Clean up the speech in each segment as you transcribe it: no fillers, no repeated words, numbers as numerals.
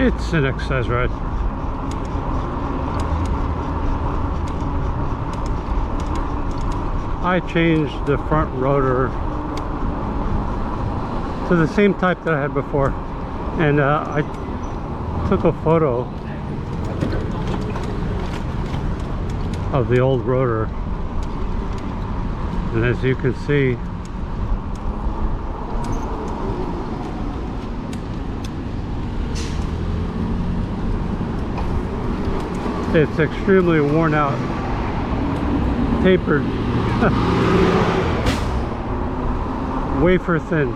It's an exercise ride. I changed the front rotor to the same type that I had before, and I took a photo of the old rotor, and as you can see, it's extremely worn out, tapered, wafer thin.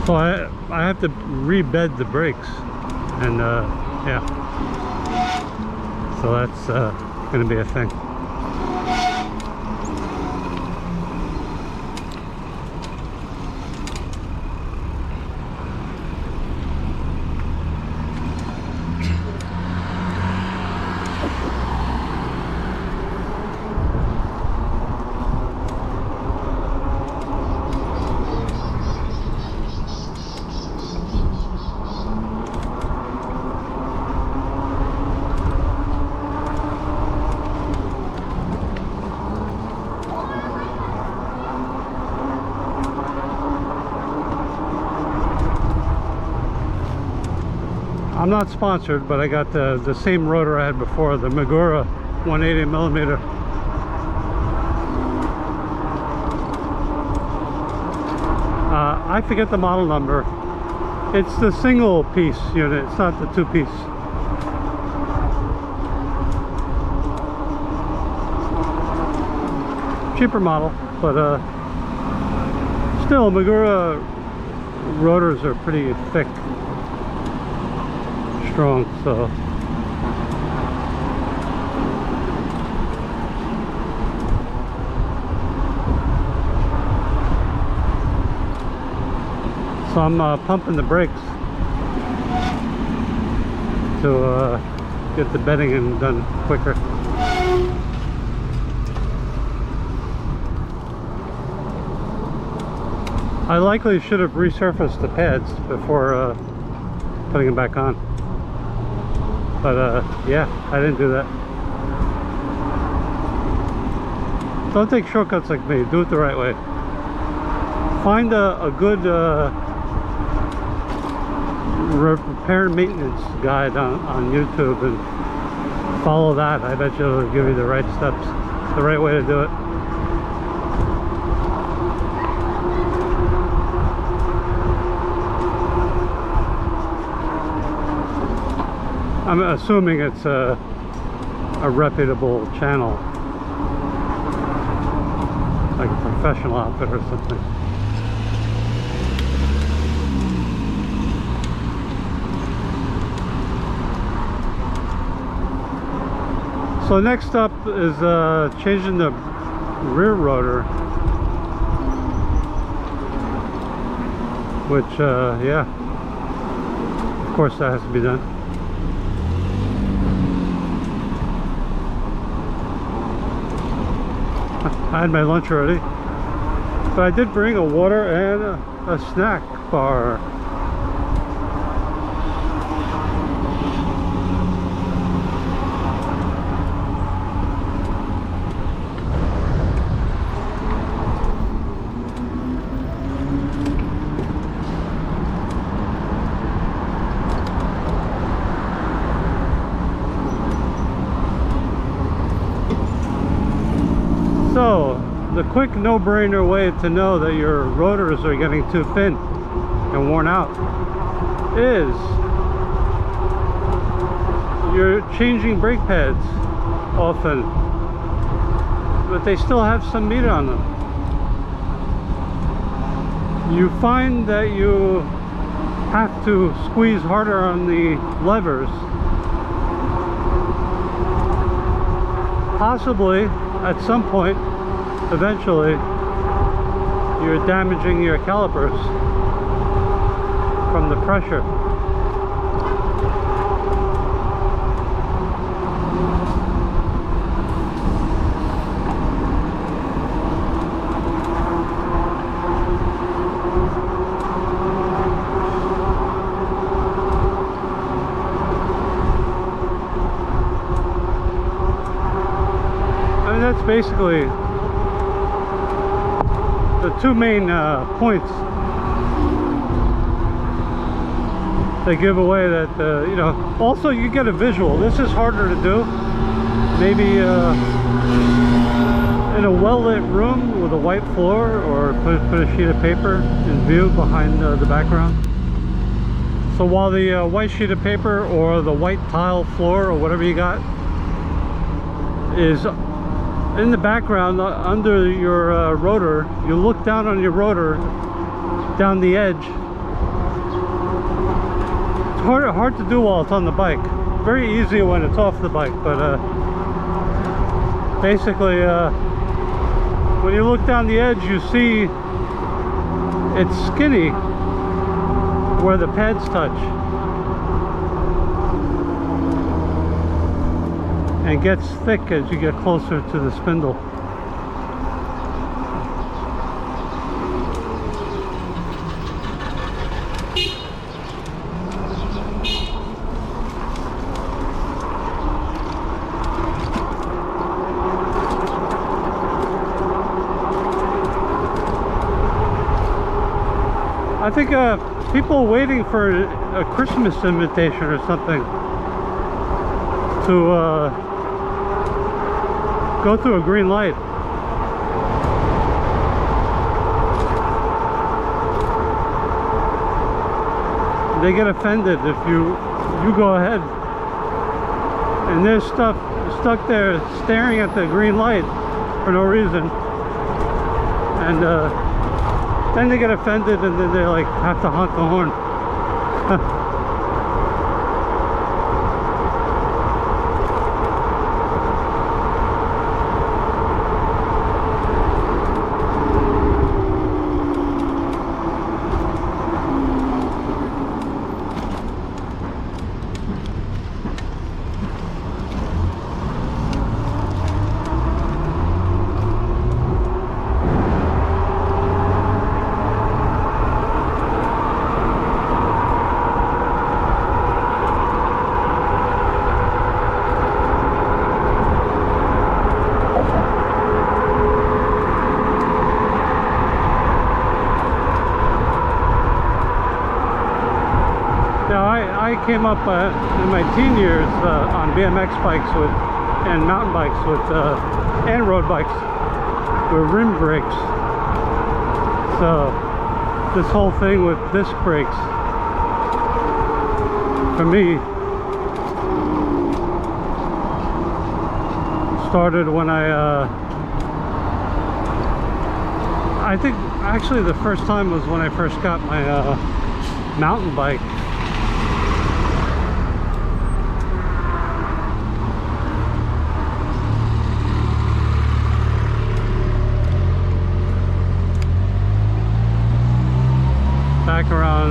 So I have to rebed the brakes, and yeah, so that's gonna be a thing. I'm not sponsored, but I got the same rotor I had before, the Magura 180 millimeter. I forget the model number. It's the single piece unit, it's not the two piece. Cheaper model, but still Magura rotors are pretty thick, strong, so I'm pumping the brakes to get the bedding in done quicker. I likely should have resurfaced the pads before putting them back on, but yeah, I didn't do that. Don't take shortcuts like me, do it the right way. Find a good repair and maintenance guide on YouTube and follow that. I bet you it'll give you the right steps, the right way to do it. I'm assuming it's a reputable channel, like a professional outfit or something. So next up is changing the rear rotor, which yeah, of course that has to be done. I had my lunch already, but I did bring a water and a snack bar. So, the quick no-brainer way to know that your rotors are getting too thin and worn out is you're changing brake pads often, but they still have some meat on them. You find that you have to squeeze harder on the levers, possibly at some point, eventually, you're damaging your calipers from the pressure. that's basically the two main points they give away. That you know, also you get a visual. This is harder to do, maybe in a well-lit room with a white floor, or put a sheet of paper in view behind the background. So while the white sheet of paper or the white tile floor or whatever you got is in the background under your rotor, you look down on your rotor, down the edge. It's hard to do while it's on the bike. Very easy when it's off the bike, but basically when you look down the edge, you see it's skinny where the pads touch, and gets thick as you get closer to the spindle. I think people waiting for a Christmas invitation or something to go through a green light. They get offended if you go ahead, and there's stuff stuck there staring at the green light for no reason, and then they get offended, and then they like have to honk the horn. I came up in my teen years on BMX bikes and mountain bikes and road bikes with rim brakes. So this whole thing with disc brakes, for me, started when I think actually the first time was when I first got my mountain bike. Back around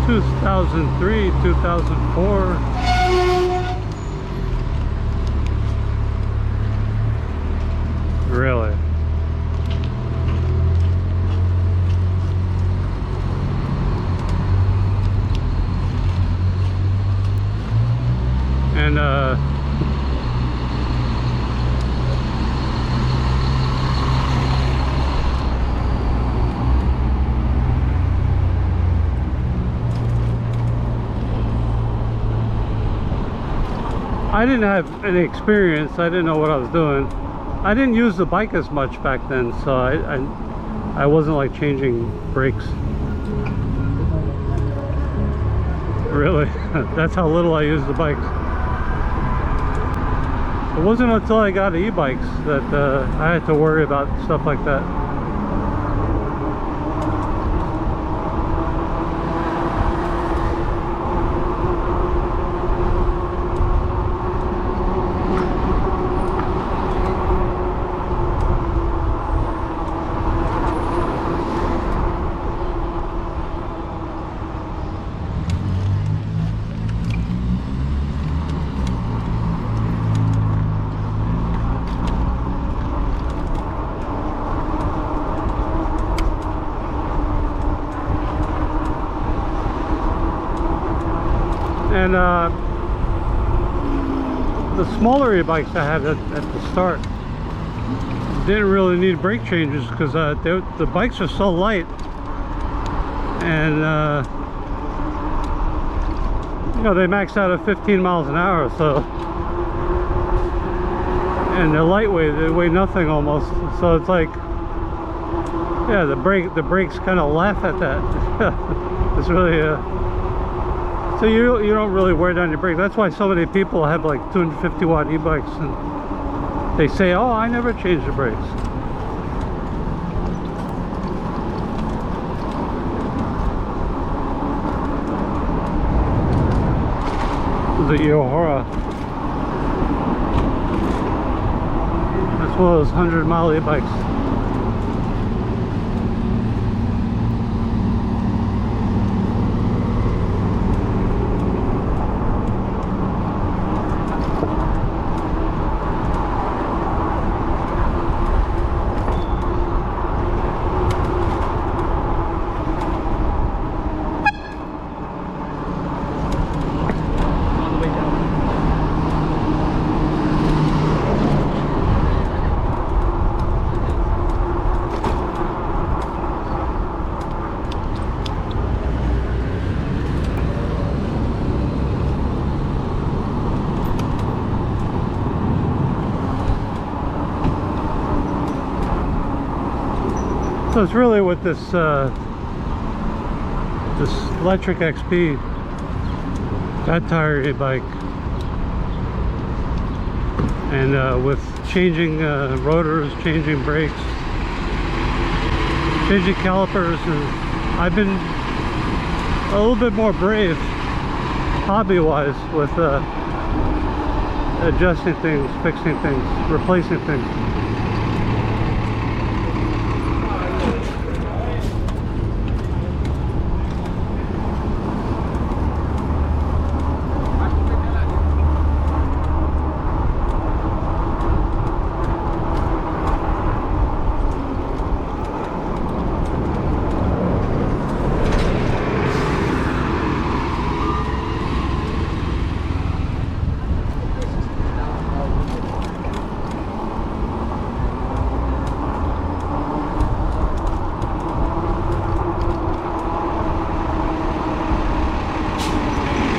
2003, 2004. Really? And I didn't have any experience. I didn't know what I was doing. I didn't use the bike as much back then, so I wasn't like changing brakes. Really? That's how little I used the bikes. It wasn't until I got e-bikes that I had to worry about stuff like that. And the the smaller e-bikes I had at the start didn't really need brake changes because the bikes are so light, and you know, they max out at 15 miles an hour, so, and they're lightweight, they weigh nothing almost, so it's like, yeah, the brakes kind of laugh at that. It's really so you don't really wear down your brake. That's why so many people have like 250 watt e-bikes, and they say, oh, I never change the brakes. The Yohora, as well as 100-mile e-bikes. So it's really with this this electric XP fat tire e-bike, and with changing rotors, changing brakes, changing calipers, and I've been a little bit more brave hobby-wise with adjusting things, fixing things, replacing things.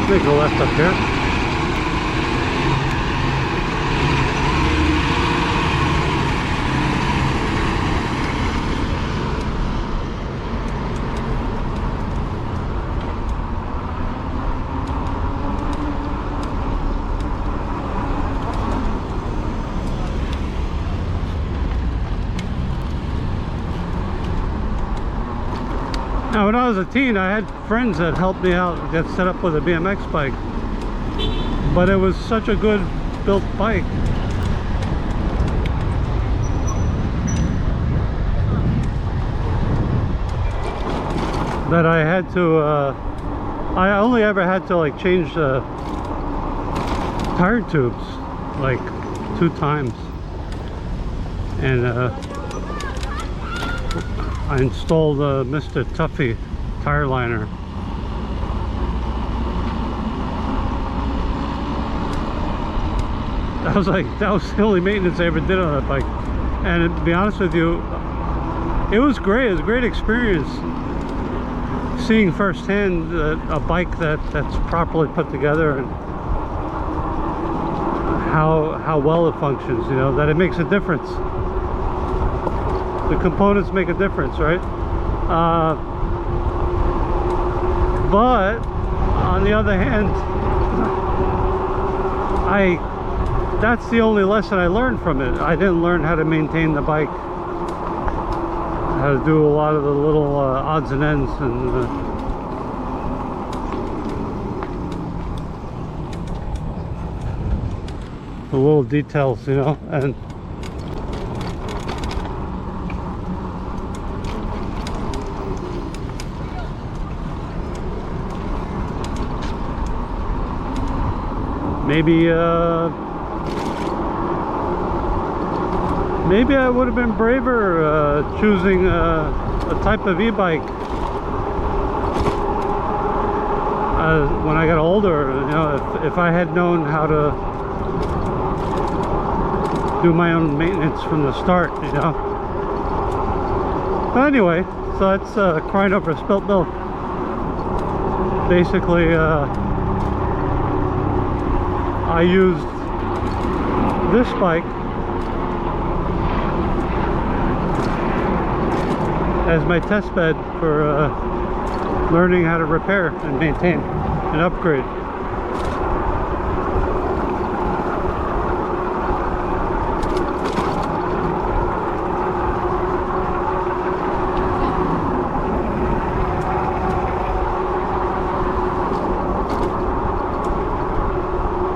Take a left up here. Now, when I was a teen, I had friends that helped me out get set up with a BMX bike, but it was such a good built bike that I had to I only ever had to like change the tire tubes like 2 times, and I installed Mr. Tuffy tire liner. That was the only maintenance I ever did on that bike, and to be honest with you, it was great. It was a great experience seeing firsthand a bike that's properly put together, and how well it functions, you know, that it makes a difference. The components make a difference, right? But on the other hand, that's the only lesson I learned from it. I didn't learn how to maintain the bike, how to do a lot of the little odds and ends, and the little details, you know. And maybe I would have been braver choosing a type of e-bike when I got older. You know, if I had known how to do my own maintenance from the start, you know. But anyway, so that's crying over spilt milk. Basically, I used this bike as my test bed for learning how to repair and maintain and upgrade.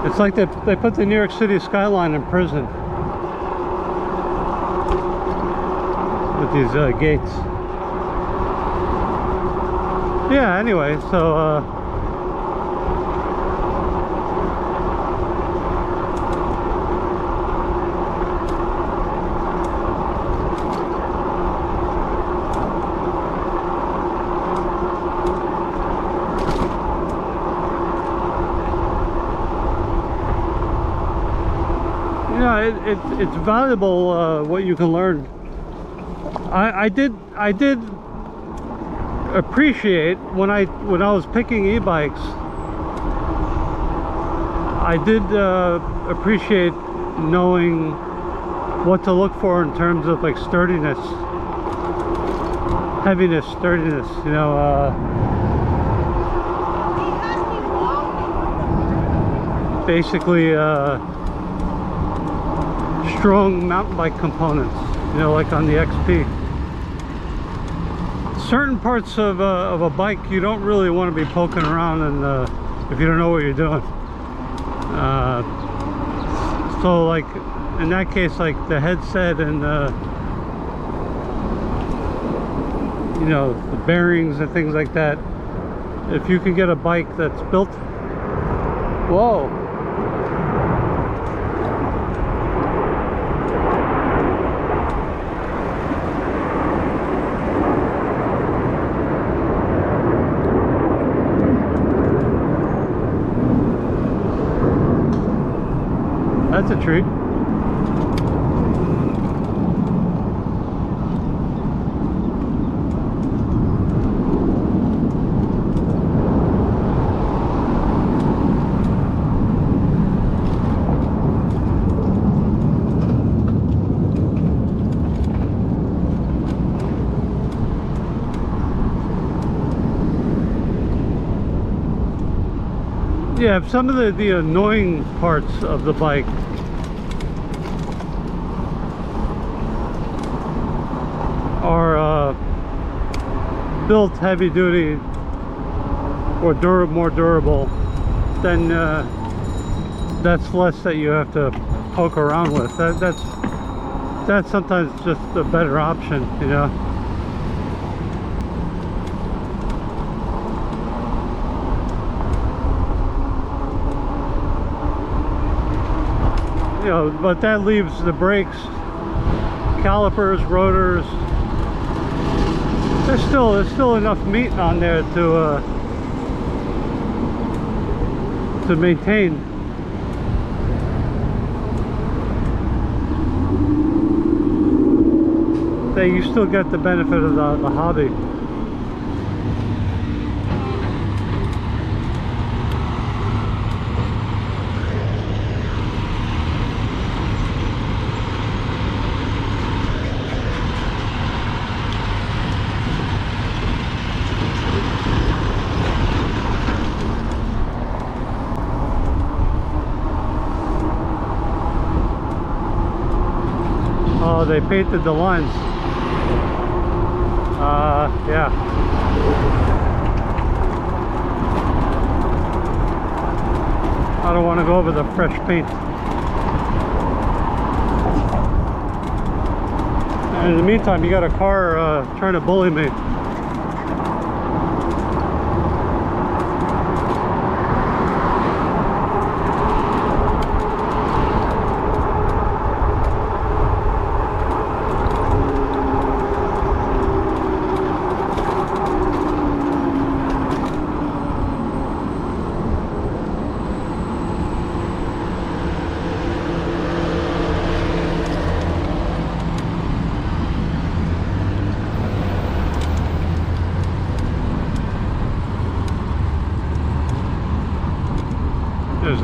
It's like they put the New York City skyline in prison with these gates. Yeah, anyway, so it's valuable what you can learn. I did appreciate when I was picking e-bikes. I did appreciate knowing what to look for in terms of like sturdiness, heaviness, sturdiness. You know, basically. Strong mountain bike components, you know, like on the XP. Certain parts of a bike you don't really want to be poking around and if you don't know what you're doing. So like in that case, like the headset and you know, the bearings and things like that, if you can get a bike that's built, whoa, that's a treat. Yeah, some of the annoying parts of the bike are built heavy duty or more durable, then that's less that you have to poke around with. That's sometimes just a better option, you know. You know, but that leaves the brakes, calipers, rotors. There's still enough meat on there to maintain. That you still get the benefit of the hobby. Oh, they painted the lines. Yeah. I don't want to go over the fresh paint. And in the meantime, you got a car trying to bully me.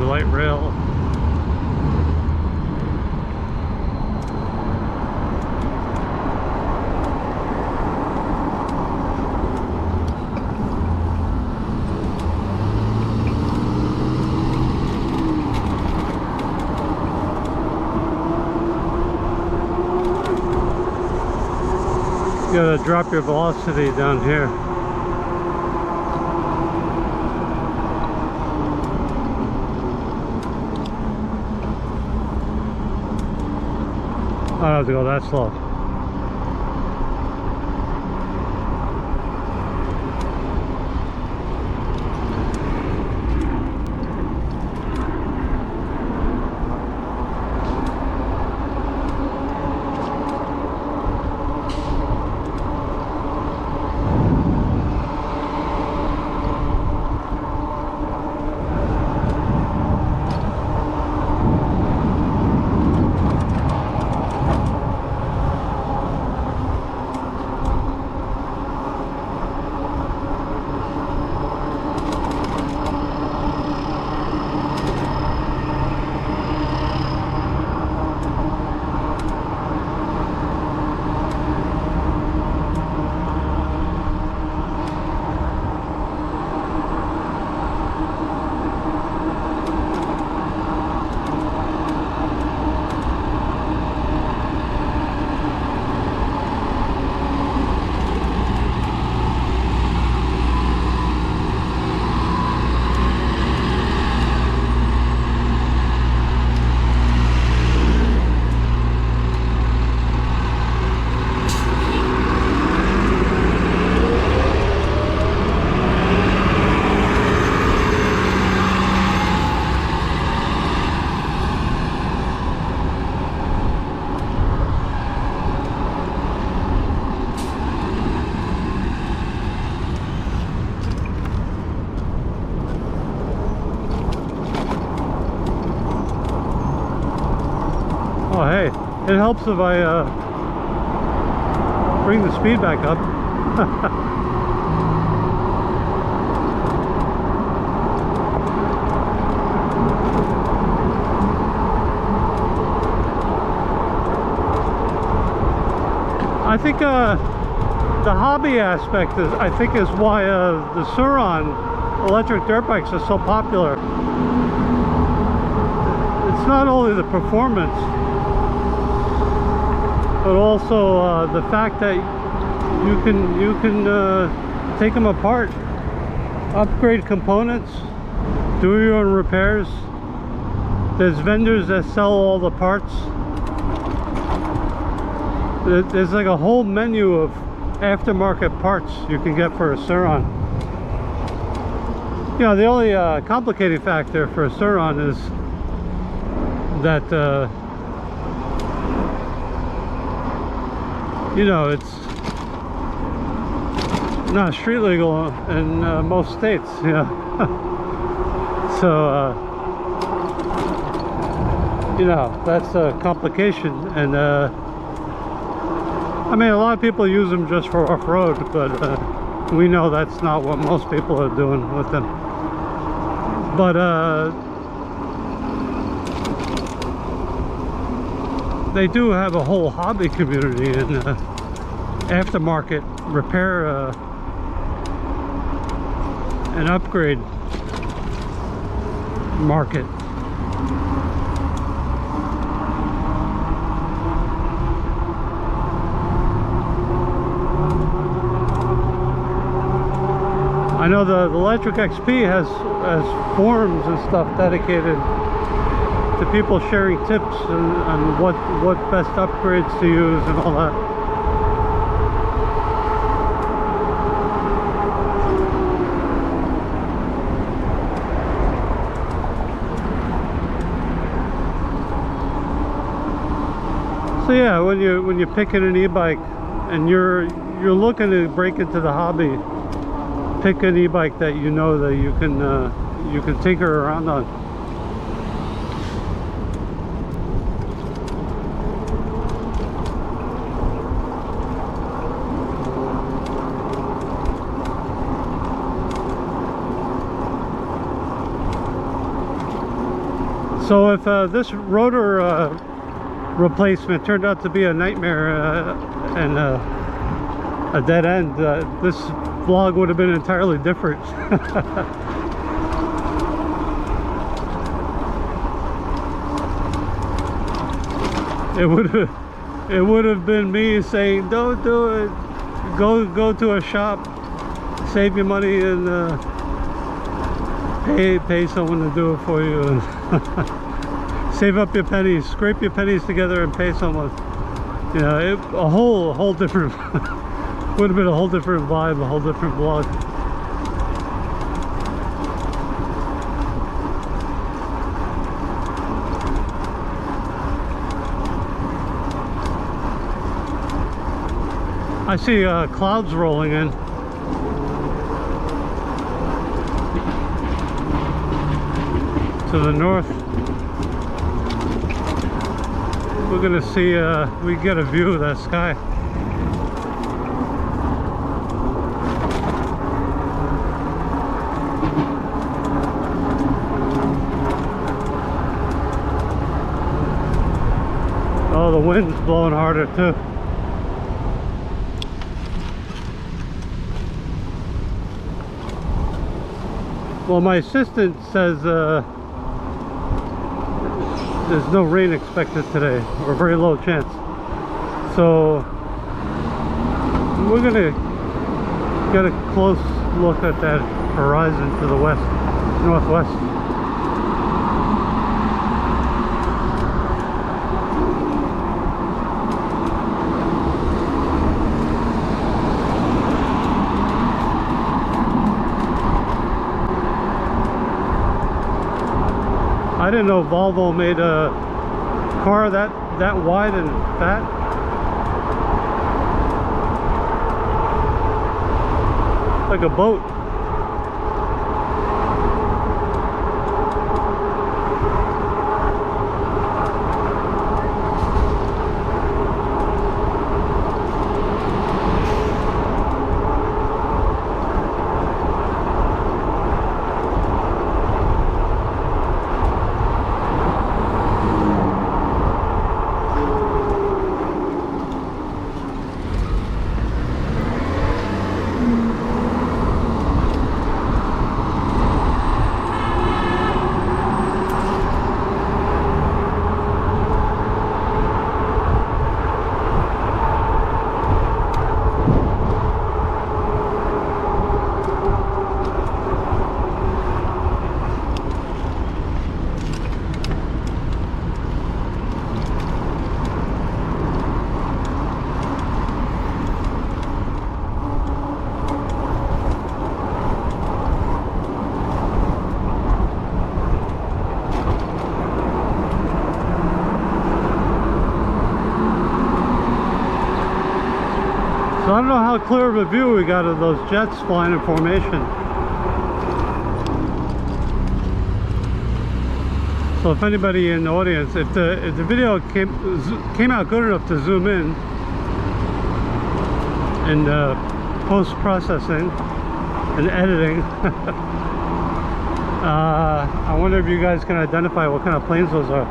light rail. You gotta drop your velocity down here. I don't have to go that slow. Oh hey, it helps if I bring the speed back up. I think the hobby aspect is, is why the Sur-Ron electric dirt bikes are so popular. It's not only the performance, but also the fact that you can take them apart, upgrade components, do your own repairs. There's vendors that sell all the parts. There's like a whole menu of aftermarket parts you can get for a Sur-Ron. You know, the only complicating factor for a Sur-Ron is that you know, it's not street legal in most states, yeah. So you know, that's a complication. And I mean, a lot of people use them just for off-road, but we know that's not what most people are doing with them. But they do have a whole hobby community in aftermarket repair and upgrade market. I know the Electric XP has forums and stuff dedicated to people sharing tips and what best upgrades to use and all that. So yeah, when you're picking an e-bike and you're looking to break into the hobby, pick an e-bike that you know that you can tinker around on. So if this rotor replacement turned out to be a nightmare and a dead end, this vlog would have been entirely different. It would have been me saying, don't do it, go to a shop, save your money, and pay someone to do it for you, and save up your pennies, scrape your pennies together and pay someone. You know, a whole different would have been a whole different vibe, a whole different vlog. I see clouds rolling in. To the north. We're gonna see, we get a view of that sky. Oh, the wind's blowing harder too. Well, my assistant says there's no rain expected today, or very low chance. So we're gonna get a close look at that horizon to the west, northwest. I didn't know Volvo made a car that wide and fat. Like a boat. So I don't know how clear of a view we got of those jets flying in formation. So if anybody in the audience, if the video came out good enough to zoom in and post-processing and editing, I wonder if you guys can identify what kind of planes those are.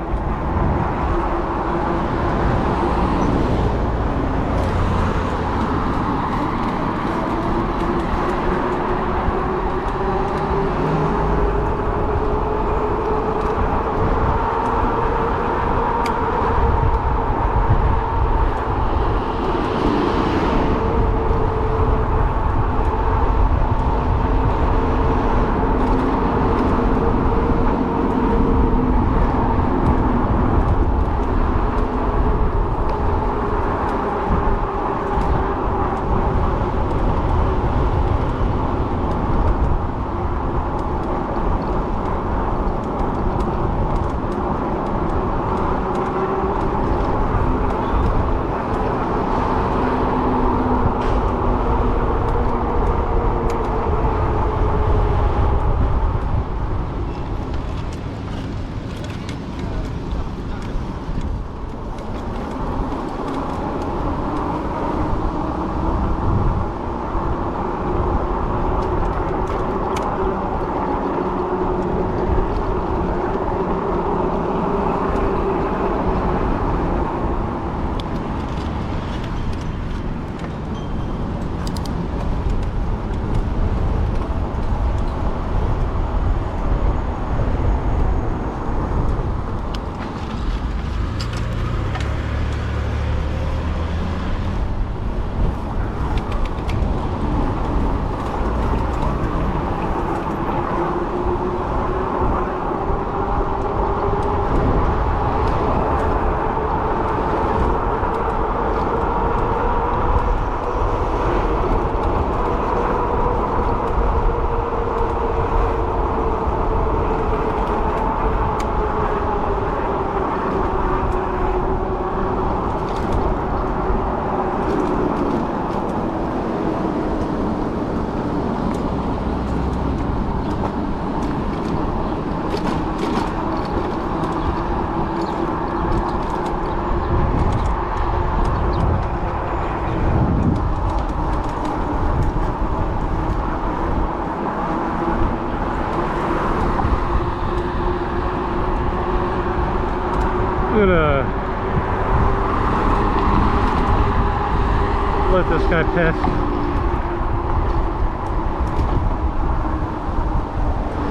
let this guy pass.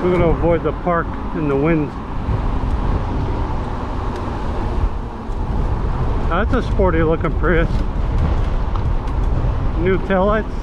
We're going to avoid the park and the wind. That's a sporty looking Prius. New taillights.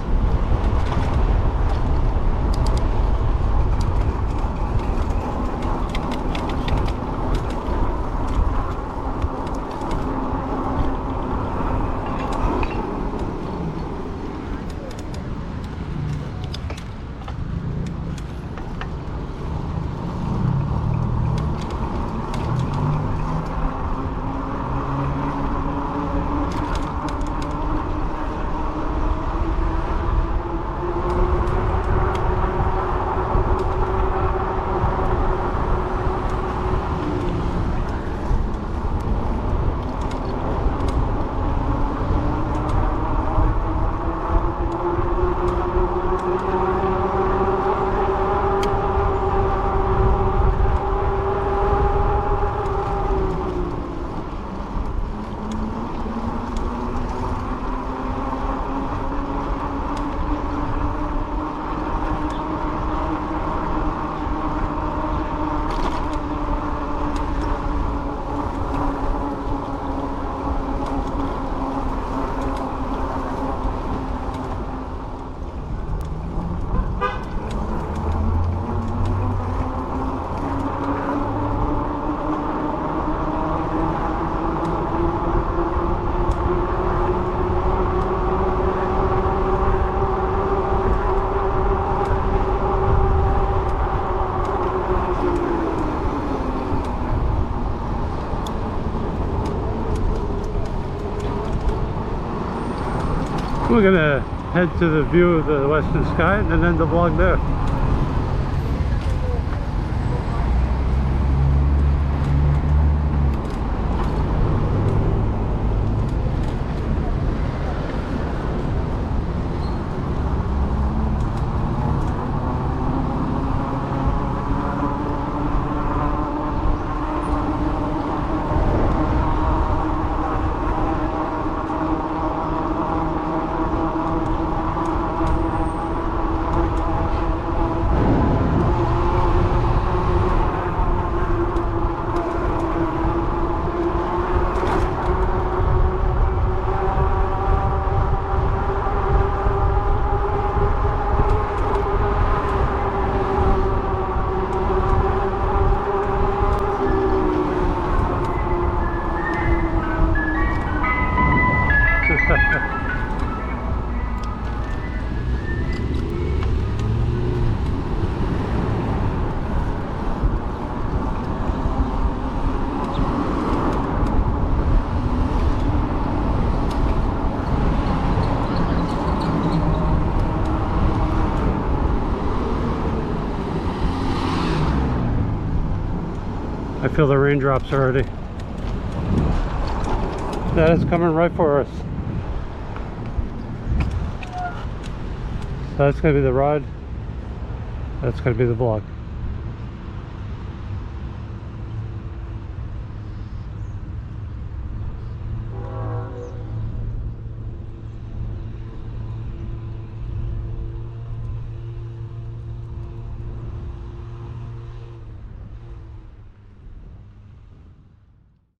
We're gonna head to the view of the western sky and then end the vlog there. I feel the raindrops already. That is coming right for us. So that's going to be the ride. That's going to be the vlog.